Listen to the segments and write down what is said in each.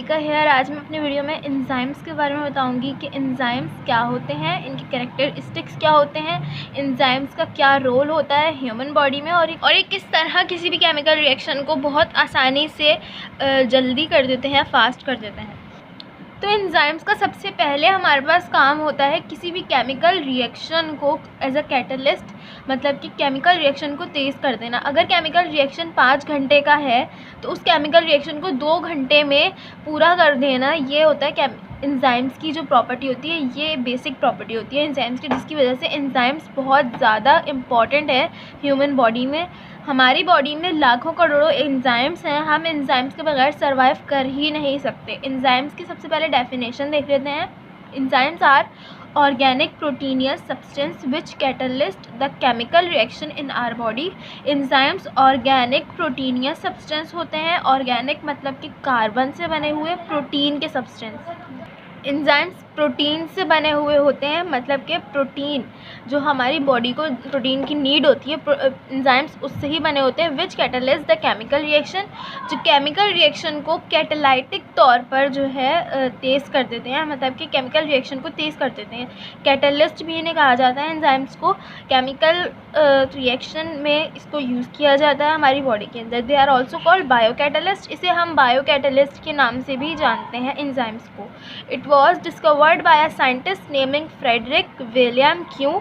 मलिका hair. आज मैं अपनी वीडियो में एंजाइम्स के बारे में बताऊंगी कि एंजाइम्स क्या होते हैं, इनके कैरेक्टरिस्टिक्स क्या होते हैं, एंजाइम्स का क्या रोल होता है ह्यूमन बॉडी में और ये किस तरह किसी भी केमिकल रिएक्शन को बहुत आसानी से जल्दी कर देते हैं, फास्ट कर देते हैं। तो एंजाइम्स का सबसे पहले हमारे पास काम होता है किसी भी केमिकल रिएक्शन को एज अ कैटलिस्ट, मतलब कि केमिकल रिएक्शन को तेज़ कर देना। अगर केमिकल रिएक्शन 5 घंटे का है तो उस केमिकल रिएक्शन को 2 घंटे में पूरा कर देना, ये होता है एंजाइम्स की जो प्रॉपर्टी होती है। ये बेसिक प्रॉपर्टी होती है एंजाइम्स की, जिसकी वजह से एंजाइम्स बहुत ज़्यादा इम्पॉर्टेंट है ह्यूमन बॉडी में। हमारी बॉडी में लाखों करोड़ों एंजाइम्स हैं, हम एंजाइम्स के बगैर सर्वाइव कर ही नहीं सकते। एंजाइम्स की सबसे पहले डेफिनेशन देख लेते हैं। Enzymes are organic proteinous substance which catalyst the chemical reaction in our body. Enzymes organic proteinous substance होते हैं। ऑर्गेनिक मतलब कि कार्बन से बने हुए, प्रोटीन के सब्सटेंस। एंजाइम्स प्रोटीन से बने हुए होते हैं, मतलब कि प्रोटीन जो हमारी बॉडी को प्रोटीन की नीड होती है, एंजाइम्स उससे ही बने होते हैं। विच कैटलाइज द केमिकल रिएक्शन, जो केमिकल रिएक्शन को कैटेलाइटिक तौर पर जो है तेज़ कर देते हैं, मतलब कि केमिकल रिएक्शन को तेज़ कर देते हैं। कैटलिस्ट भी इन्हें कहा जाता है। एंजाइम्स को केमिकल रिएक्शन में इसको यूज़ किया जाता है हमारी बॉडी के अंदर। They are also called biocatalyst. इसे हम बायो कैटलिस्ट के नाम से भी जानते हैं एंजाइम्स को। It was discovered by a scientist named Frederick William Q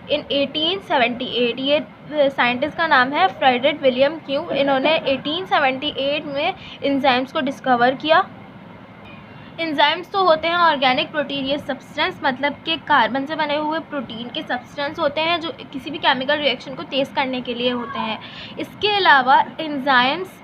in 1878। ये साइंटिस्ट का नाम है फ्रेडरिक विलियम क्यू। इन्होंने 1878 में एंजाइम्स को डिस्कवर किया। एंजाइम्स तो होते हैं ऑर्गेनिक प्रोटीनियस सब्सटेंस, मतलब कि कार्बन से बने हुए प्रोटीन के सब्सटेंस होते हैं जो किसी भी केमिकल रिएक्शन को तेज़ करने के लिए होते हैं। इसके अलावा एंजाइम्स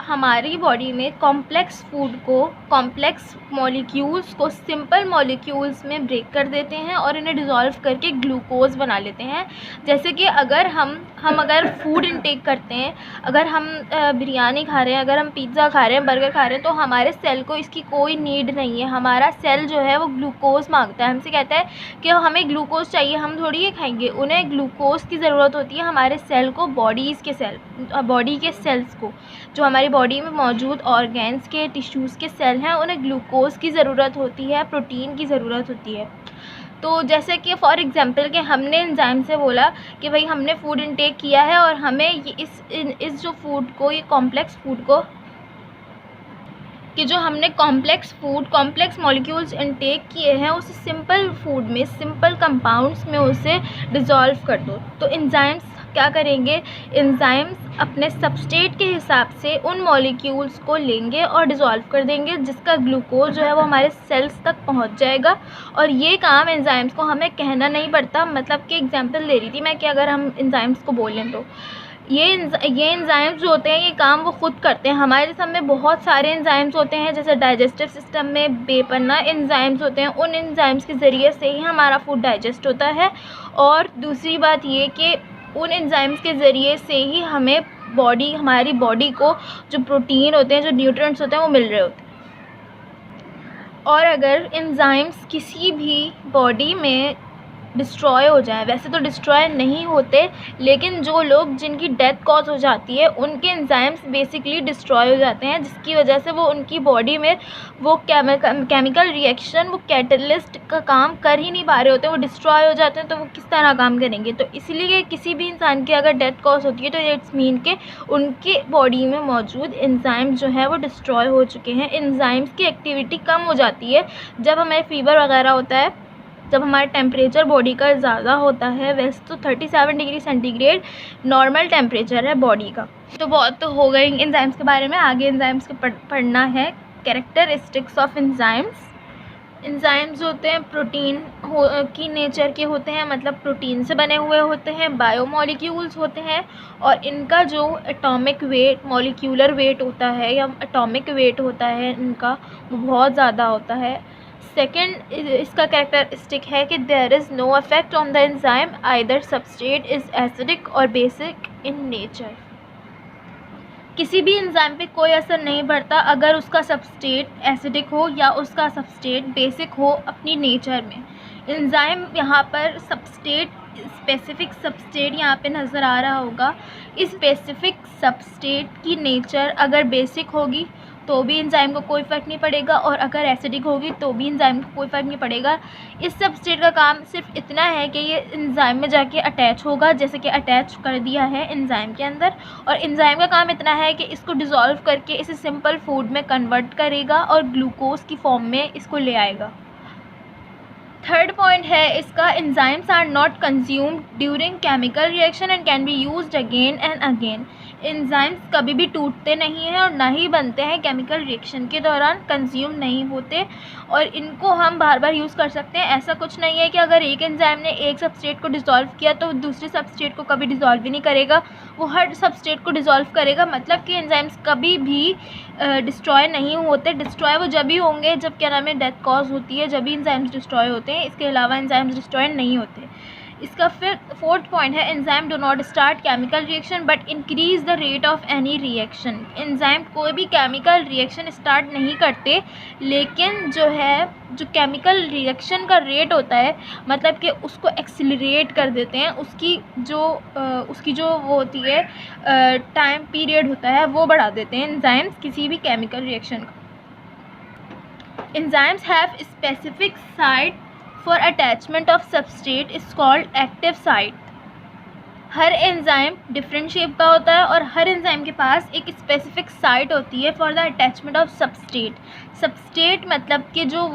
हमारी बॉडी में कॉम्प्लेक्स फूड को, कॉम्प्लेक्स मॉलिक्यूल्स को सिंपल मॉलिक्यूल्स में ब्रेक कर देते हैं और इन्हें डिज़ोल्व करके ग्लूकोज बना लेते हैं। जैसे कि अगर हम अगर फूड इनटेक करते हैं, अगर हम बिरयानी खा रहे हैं, अगर हम पिज़्ज़ा खा रहे हैं, बर्गर खा रहे हैं, तो हमारे सेल को इसकी कोई नीड नहीं है। हमारा सेल जो है वो ग्लूकोज मांगता है, हमसे कहता है कि हमें ग्लूकोज चाहिए, हम थोड़ी ये खाएंगे। उन्हें ग्लूकोज की ज़रूरत होती है हमारे सेल को, बॉडी के सेल्स को, जो हमारी बॉडी में मौजूद ऑर्गेन्स के, टिश्यूज़ के सेल हैं, उन्हें ग्लूकोज की ज़रूरत होती है, प्रोटीन की ज़रूरत होती है। तो जैसे कि फॉर एग्जांपल कि हमने एंजाइम से बोला कि भाई हमने फूड इनटेक किया है और हमें ये इस जो फूड को, ये कॉम्प्लेक्स फूड को, कि जो हमने कॉम्प्लेक्स मॉलिक्यूल्स इनटेक किए हैं उसे सिंपल फूड में, सिंपल कंपाउंड्स में उसे डिज़ोल्व कर दो। तो एंजाइम्स क्या करेंगे, एंजाइम्स अपने सबस्ट्रेट के हिसाब से उन मॉलिक्यूल्स को लेंगे और डिज़ोल्व कर देंगे, जिसका ग्लूकोज जो है वो हमारे सेल्स तक पहुंच जाएगा। और ये काम एंजाइम्स को हमें कहना नहीं पड़ता। मतलब कि एग्जांपल दे रही थी मैं कि अगर हम एंजाइम्स को बोलें तो ये एंजाइम्स जो होते हैं ये काम वो खुद करते हैं। हमारे जिस्म में बहुत सारे एंजाइम्स होते हैं, जैसे डाइजेस्टिव सिस्टम में बेपन्ना एंजाइम्स होते हैं। उन एंजाइम्स के ज़रिए से ही हमारा फूड डाइजेस्ट होता है। और दूसरी बात ये कि उन एंजाइम्स के ज़रिए से ही हमें हमारी बॉडी को जो प्रोटीन होते हैं, जो न्यूट्रिएंट्स होते हैं वो मिल रहे होते हैं। और अगर एंजाइम्स किसी भी बॉडी में डिस्ट्रॉय हो जाए, वैसे तो डिस्ट्रॉय नहीं होते, लेकिन जो लोग जिनकी डेथ कॉज हो जाती है उनके एंजाइम्स बेसिकली डिस्ट्रॉय हो जाते हैं, जिसकी वजह से वो उनकी बॉडी में वो केमिकल रिएक्शन, वो कैटलिस्ट का काम कर ही नहीं पा रहे होते, वो डिस्ट्रॉय हो जाते हैं। तो वो किस तरह काम करेंगे? तो इसलिए किसी भी इंसान की अगर डेथ कॉज होती है तो इट्स मीन के उनके बॉडी में मौजूद एंजाइम्स जो है वो डिस्ट्रॉय हो चुके हैं। एंजाइम्स की एक्टिविटी कम हो जाती है जब हमें फीवर वगैरह होता है, जब हमारा टेम्परेचर बॉडी का ज़्यादा होता है। वैसे तो 37 डिग्री सेंटीग्रेड नॉर्मल टेम्परेचर है बॉडी का। तो बहुत तो हो गई एंजाइम्स के बारे में, आगे एंजाइम्स के पढ़ना है। Characteristics of enzymes. एंजाइम्स होते हैं प्रोटीन की नेचर के होते हैं, मतलब प्रोटीन से बने हुए होते हैं, बायोमॉलिक्यूल्स होते हैं। और इनका जो एटॉमिक वेट, मॉलिक्यूलर वेट होता है या एटॉमिक वेट होता है इनका, वो बहुत ज़्यादा होता है। सेकेंड इसका कैरेक्टरिस्टिक है कि there is no effect on the enzyme, either substrate is acidic और बेसिक इन नेचर। किसी भी एंजाइम पे कोई असर नहीं पड़ता अगर उसका सबस्ट्रेट एसिडिक हो या उसका सबस्ट्रेट बेसिक हो अपनी नेचर में। एंजाइम यहाँ पर स्पेसिफिक सबस्ट्रेट यहाँ पे नज़र आ रहा होगा। इस स्पेसिफिक सबस्ट्रेट की नेचर अगर बेसिक होगी तो भी एंजाइम को कोई फ़र्क नहीं पड़ेगा, और अगर एसिडिक होगी तो भी एंजाइम को कोई फ़र्क नहीं पड़ेगा। इस सबस्ट्रेट का काम सिर्फ इतना है कि ये एंजाइम में जाके अटैच होगा, जैसे कि अटैच कर दिया है एंजाइम के अंदर, और एंजाइम का काम इतना है कि इसको डिज़ोल्व करके इसे सिंपल फूड में कन्वर्ट करेगा और ग्लूकोज की फॉर्म में इसको ले आएगा। थर्ड पॉइंट है इसका, enzymes are not consumed during chemical reaction and can be used again and again. Enzymes कभी भी टूटते नहीं हैं और ना ही बनते हैं केमिकल रिएक्शन के दौरान, कंज्यूम नहीं होते, और इनको हम बार बार यूज़ कर सकते हैं। ऐसा कुछ नहीं है कि अगर एक एंजाइम ने एक सबस्ट्रेट को डिज़ोल्व किया तो दूसरे सबस्ट्रेट को कभी डिज़ोल्व ही नहीं करेगा, वो हर सबस्ट्रेट को डिज़ोल्व करेगा। मतलब कि एंजाइम्स कभी भी डिस्ट्रॉय नहीं होते। डिस्ट्रॉय वो जब भी होंगे जब क्या नाम है डेथ कॉज होती है, जब भी एंजाइम्स डिस्ट्रॉय होते हैं, इसके अलावा एंजाइम्स डिस्ट्रॉय नहीं होते। इसका फिर फोर्थ पॉइंट है, enzyme do not start chemical reaction but increase the rate of any reaction. Enzyme कोई भी केमिकल रिएक्शन स्टार्ट नहीं करते, लेकिन जो है जो केमिकल रिएक्शन का रेट होता है, मतलब कि उसको एक्सिलरेट कर देते हैं, उसकी जो वो होती है टाइम पीरियड होता है वो बढ़ा देते हैं एंजाइम्स किसी भी केमिकल रिएक्शन का। Enzymes have specific site for attachment of substrate is called active site। Her enzyme different shape का होता है और हर एंजाइम के पास एक स्पेसिफिक साइट होती है for the attachment of substrate. Substrate मतलब कि जो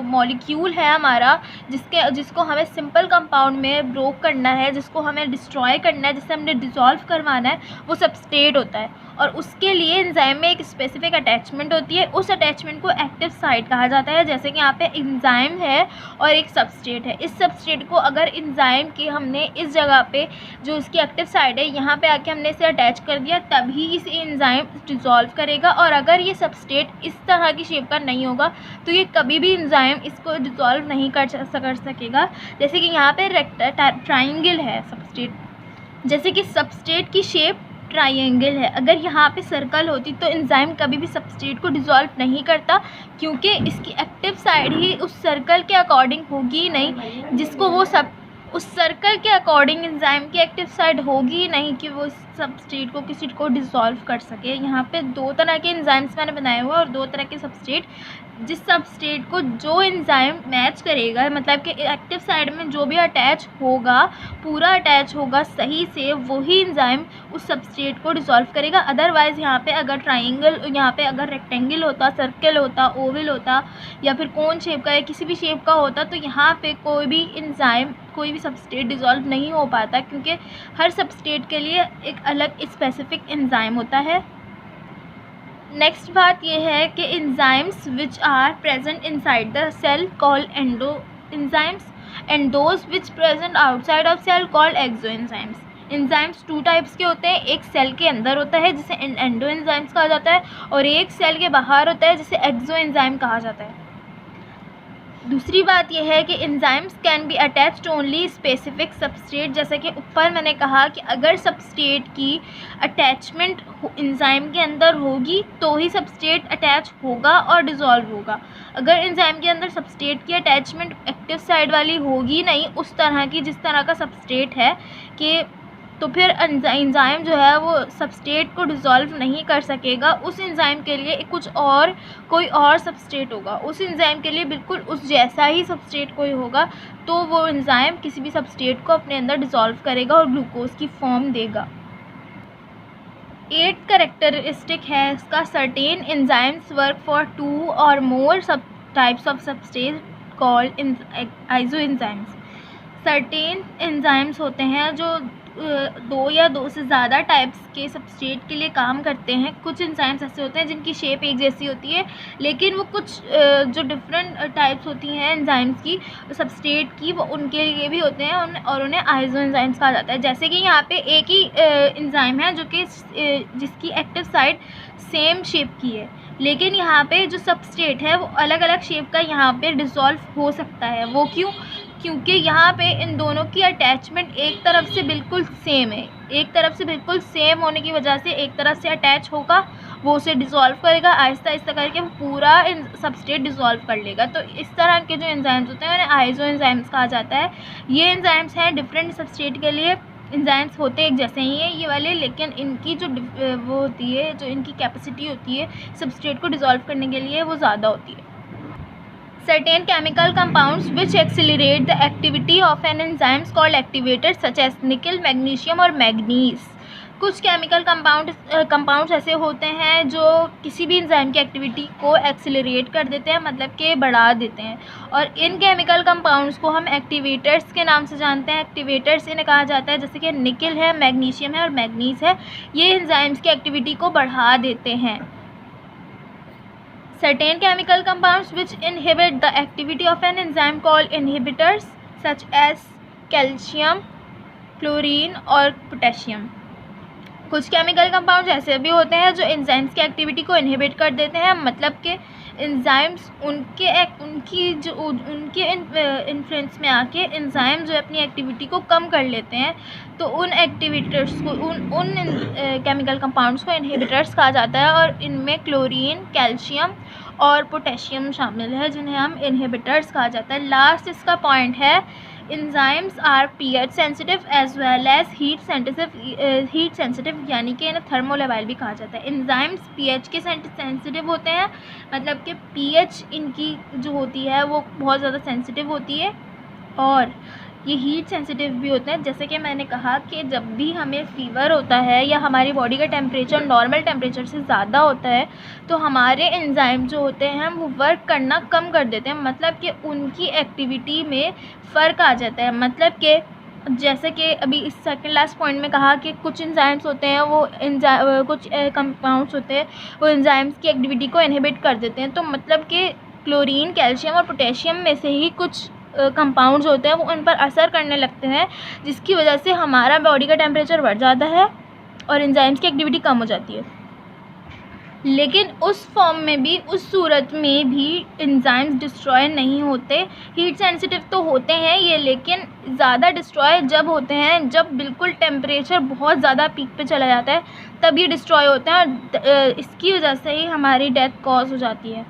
मॉलिक्यूल है हमारा, जिसको हमें सिंपल कंपाउंड में ब्रोक करना है, जिसको हमें डिस्ट्रॉय करना है, जिसे हमने डिज़ोल्व करवाना है, वो सबस्ट्रेट होता है। और उसके लिए एंजाइम में एक स्पेसिफिक अटैचमेंट होती है, उस अटैचमेंट को एक्टिव साइट कहा जाता है। जैसे कि यहाँ पे एंजाइम है और एक सबस्ट्रेट है, इस सबस्ट्रेट को अगर एंजाइम के हमने इस जगह पे जो इसकी एक्टिव साइट है यहाँ पे आके हमने इसे अटैच कर दिया, तभी इसे एंजाइम डिज़ोल्व करेगा। और अगर ये सबस्ट्रेट इस तरह की शेप का नहीं होगा तो ये कभी भी एंजाइम इसको डिज़ोल्व नहीं कर सकेगा। जैसे कि यहाँ पे ट्राइंगल है सबस्ट्रेट, जैसे कि सबस्ट्रेट की शेप ट्रायंगल है, अगर यहाँ पे सर्कल होती तो एंजाइम कभी भी सबस्ट्रेट को डिज़ोल्व नहीं करता, क्योंकि इसकी एक्टिव साइड ही उस सर्कल के अकॉर्डिंग होगी ही नहीं, जिसको वो सब उस सर्कल के अकॉर्डिंग एंजाइम की एक्टिव साइड होगी ही नहीं कि वो सबस्ट्रेट को किसी को डिज़ोल्व कर सके। यहाँ पे दो तरह के एंजाइम्स मैंने बनाए हुए हैं और दो तरह के सबस्ट्रेट, जिस सबस्ट्रेट को जो एंजाइम मैच करेगा, मतलब कि एक्टिव साइड में जो भी अटैच होगा, पूरा अटैच होगा सही से, वही एंजाइम उस सबस्ट्रेट को डिज़ोल्व करेगा। अदरवाइज़ यहाँ पे अगर ट्राइंगल, यहाँ पे अगर रेक्टेंगल होता, सर्कल होता, ओवल होता, या फिर कोन शेप का या किसी भी शेप का होता, तो यहाँ पे कोई भी एंजाइम, कोई भी सबस्ट्रेट डिज़ोल्व नहीं हो पाता, क्योंकि हर सबस्ट्रेट के लिए एक अलग स्पेसिफिक एंजाइम होता है। नेक्स्ट बात यह है कि enzymes which are present inside the cell called endo enzymes and those which present outside of cell called exo enzymes. Enzymes two types के होते हैं, एक सेल के अंदर होता है जिसे एंडो एंजाइम्स कहा जाता है, और एक सेल के बाहर होता है जिसे एक्सो एंजाइम कहा जाता है। दूसरी बात यह है कि enzymes can be attached only specific substrate. जैसे कि ऊपर मैंने कहा कि अगर सबस्ट्रेट की अटैचमेंट एंजाइम के अंदर होगी तो ही सबस्ट्रेट अटैच होगा और डिज़ोल्व होगा। अगर एंजाइम के अंदर सबस्ट्रेट की अटैचमेंट एक्टिव साइड वाली होगी नहीं, उस तरह की जिस तरह का सबस्ट्रेट है, कि तो फिर एंजाइम जो है वो सबस्ट्रेट को डिज़ोल्व नहीं कर सकेगा। उस एंजाइम के लिए कोई और सबस्ट्रेट होगा, उस एंजाइम के लिए बिल्कुल उस जैसा ही सबस्ट्रेट कोई होगा, तो वो एंजाइम किसी भी सबस्ट्रेट को अपने अंदर डिज़ोल्व करेगा और ग्लूकोज की फॉर्म देगा। 8th कैरेक्टरिस्टिक है इसका, सर्टेन एंजाइम्स वर्क फॉर 2 और मोर सब types of substrate called iso enzymes. Certain enzymes होते हैं जो 2 या 2 से ज़्यादा टाइप्स के सबस्ट्रेट के लिए काम करते हैं। कुछ एंजाइम्स ऐसे होते हैं जिनकी शेप एक जैसी होती है, लेकिन वो कुछ जो डिफरेंट टाइप्स होती हैं एंजाइम्स की, सबस्ट्रेट की, वो उनके लिए भी होते हैं और उन्हें आइसो एंजाइम्स कहा जाता है। जैसे कि यहाँ पे एक ही एंजाइम है जो कि जिसकी एक्टिव साइड सेम शेप की है, लेकिन यहाँ पे जो सबस्ट्रेट है वो अलग अलग शेप का यहाँ पे डिज़ोल्व हो सकता है। वो क्यों? क्योंकि यहाँ पे इन दोनों की अटैचमेंट एक तरफ से बिल्कुल सेम है, एक तरफ से बिल्कुल सेम होने की वजह से एक तरफ से अटैच होगा, वो उसे डिज़ोल्व करेगा, आहिस्ता आहिस्ता करके वो पूरा सबस्ट्रेट डिज़ोल्व कर लेगा। तो इस तरह के जो एंजाइम्स होते हैं उन्हें आइसो एंजाइम्स कहा जाता है। ये एंजाइम्स हैं डिफरेंट सबस्ट्रेट के लिए एंजाइम्स होते एक जैसे ही हैं ये वाले, लेकिन इनकी जो वो होती है, जो इनकी कैपेसिटी होती है सबस्ट्रेट को डिज़ोल्व करने के लिए, वो ज़्यादा होती है। Certain chemical compounds which accelerate the activity of an enzyme called activators such as nickel, magnesium और manganese। कुछ केमिकल कंपाउंड्स ऐसे होते हैं जो किसी भी एंजाइम की एक्टिविटी को एक्सेलरेट कर देते हैं, मतलब कि बढ़ा देते हैं, और इन केमिकल कंपाउंड्स को हम एक्टिवेटर्स के नाम से जानते हैं। एक्टिवेटर्स इन्हें कहा जाता है, जैसे कि निकल है, मैग्नीशियम है और मैग्नीज है, ये एंजाइम्स की एक्टिविटी को बढ़ा देते हैं। Certain chemical compounds which inhibit the activity of an enzyme called inhibitors such as calcium, chlorine और potassium। कुछ केमिकल कंपाउंड्स ऐसे भी होते हैं जो एंजाइम्स की एक्टिविटी को इनहिबिट कर देते हैं, मतलब कि एंजाइम्स उनके इन्फ्लुएंस में आके एंजाइम जो अपनी एक्टिविटी को कम कर लेते हैं, तो उन एक्टिविटर्स को उन केमिकल कंपाउंड्स को इनहिबिटर्स कहा जाता है, और इनमें क्लोरीन, कैल्शियम और पोटेशियम शामिल है, जिन्हें हम इनहिबिटर्स कहा जाता है। लास्ट इसका पॉइंट है, enzymes are pH sensitive as well as heat sensitive, यानी कि इन्हें थर्मोलेबाइल भी कहा जाता है। एंजाइम्स pH के सेंसिटिव होते हैं, मतलब कि pH इनकी जो होती है वो बहुत ज़्यादा सेंसिटिव होती है, और ये हीट सेंसिटिव भी होते हैं। जैसे कि मैंने कहा कि जब भी हमें फ़ीवर होता है या हमारी बॉडी का टेम्परेचर नॉर्मल टेम्परेचर से ज़्यादा होता है, तो हमारे एंजाइम जो होते हैं वो वर्क करना कम कर देते हैं, मतलब कि उनकी एक्टिविटी में फ़र्क आ जाता है। मतलब कि जैसे कि अभी इस सेकंड लास्ट पॉइंट में कहा कि कुछ एंजाइम्स होते हैं वो कुछ कंपाउंड्स होते हैं वो एंजाइम्स की एक्टिविटी को इनहिबिट कर देते हैं, तो मतलब कि क्लोरीन, कैल्शियम और पोटेशियम में से ही कुछ कंपाउंड्स होते हैं वो उन पर असर करने लगते हैं, जिसकी वजह से हमारा बॉडी का टेम्परेचर बढ़ जाता है और एंजाइम्स की एक्टिविटी कम हो जाती है। लेकिन उस फॉर्म में भी, उस सूरत में भी एंजाइम्स डिस्ट्रॉय नहीं होते। हीट सेंसिटिव तो होते हैं ये, लेकिन ज़्यादा डिस्ट्रॉय जब होते हैं जब बिल्कुल टेम्परेचर बहुत ज़्यादा पीक पे चला जाता है, तब ये डिस्ट्रॉय होते हैं, और इसकी वजह से ही हमारी डेथ कॉज हो जाती है।